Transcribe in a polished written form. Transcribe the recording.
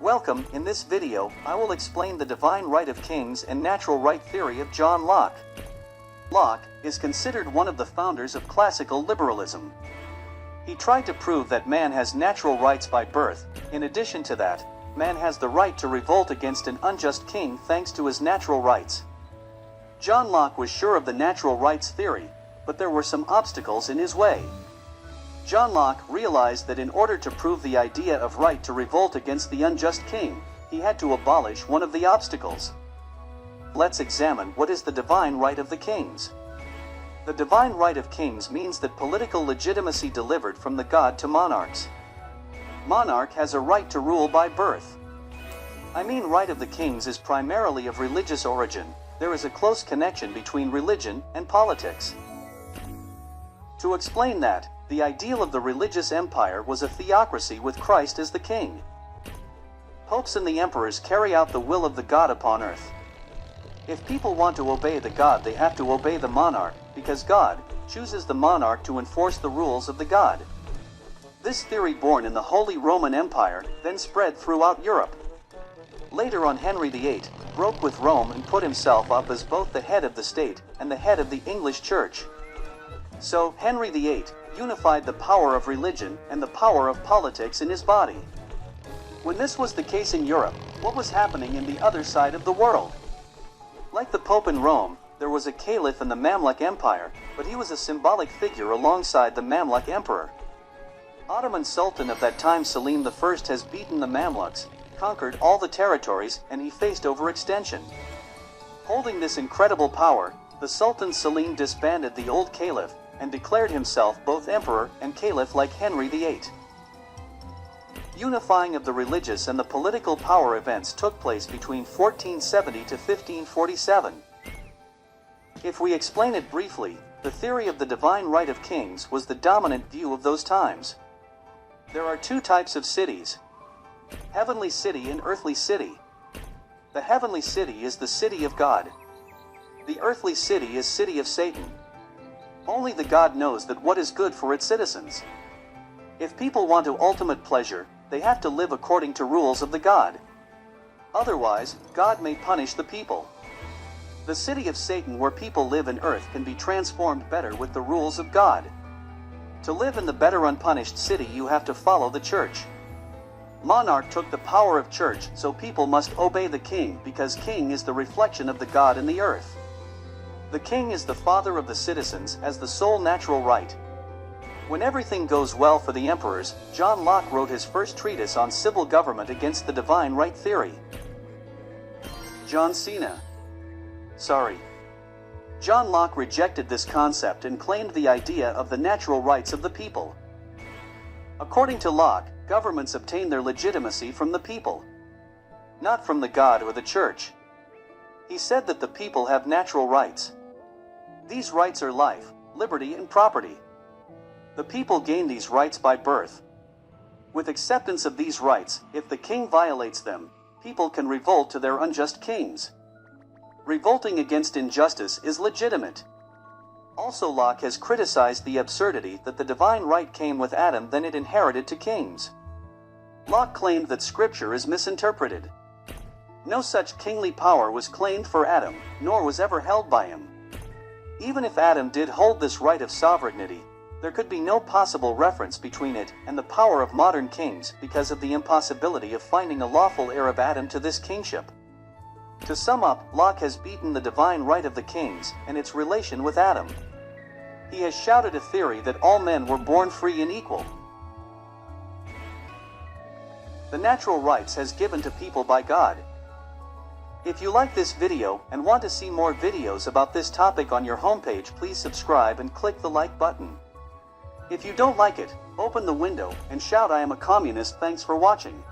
Welcome. In this video, I will explain the divine right of kings and natural right theory of John Locke. Locke is considered one of the founders of classical liberalism. He tried to prove that man has natural rights by birth. In addition to that, man has the right to revolt against an unjust king thanks to his natural rights. John Locke was sure of the natural rights theory, but there were some obstacles in his way. John Locke realized that in order to prove the idea of right to revolt against the unjust king, he had to abolish one of the obstacles. Let's examine what is the divine right of the kings. The divine right of kings means that political legitimacy delivered from the god to monarchs. Monarch has a right to rule by birth. I mean, right of the kings is primarily of religious origin. There is a close connection between religion and politics. To explain that, the ideal of the religious empire was a theocracy with Christ as the king. Popes and the emperors carry out the will of the god upon earth. If people want to obey the god, they have to obey the monarch, because God chooses the monarch to enforce the rules of the god. This theory, born in the Holy Roman Empire, then spread throughout Europe. Later on, Henry VIII broke with Rome and put himself up as both the head of the state and the head of the English Church. So, Henry VIII unified the power of religion and the power of politics in his body. When this was the case in Europe, what was happening in the other side of the world? Like the Pope in Rome, there was a caliph in the Mamluk Empire, but he was a symbolic figure alongside the Mamluk Emperor. Ottoman Sultan of that time, Selim I, has beaten the Mamluks, conquered all the territories, and he faced overextension. Holding this incredible power, the Sultan Selim disbanded the old caliph and declared himself both emperor and caliph like Henry VIII. Unifying of the religious and the political power events took place between 1470 to 1547. If we explain it briefly, the theory of the divine right of kings was the dominant view of those times. There are two types of cities: heavenly city and earthly city. The heavenly city is the city of God. The earthly city is city of Satan. Only the God knows that what is good for its citizens. If people want to ultimate pleasure, they have to live according to rules of the God. Otherwise, God may punish the people. The city of Satan, where people live in earth, can be transformed better with the rules of God. To live in the better unpunished city, you have to follow the church. Monarch took the power of church, so people must obey the king, because king is the reflection of the God in the earth. The king is the father of the citizens, as the sole natural right. When everything goes well for the emperors, John Locke wrote his first treatise on civil government against the divine right theory. John Locke rejected this concept and claimed the idea of the natural rights of the people. According to Locke, governments obtain their legitimacy from the people, not from the God or the church. He said that the people have natural rights. These rights are life, liberty, and property. The people gain these rights by birth. With acceptance of these rights, if the king violates them, people can revolt to their unjust kings. Revolting against injustice is legitimate. Also, Locke has criticized the absurdity that the divine right came with Adam, then it inherited to kings. Locke claimed that Scripture is misinterpreted. No such kingly power was claimed for Adam, nor was ever held by him. Even if Adam did hold this right of sovereignty, there could be no possible reference between it and the power of modern kings, because of the impossibility of finding a lawful heir of Adam to this kingship. To sum up, Locke has beaten the divine right of the kings and its relation with Adam. He has shouted a theory that all men were born free and equal. The natural rights has given to people by God. If you like this video and want to see more videos about this topic on your homepage, please subscribe and click the like button. If you don't like it, open the window and shout, "I am a communist." Thanks for watching.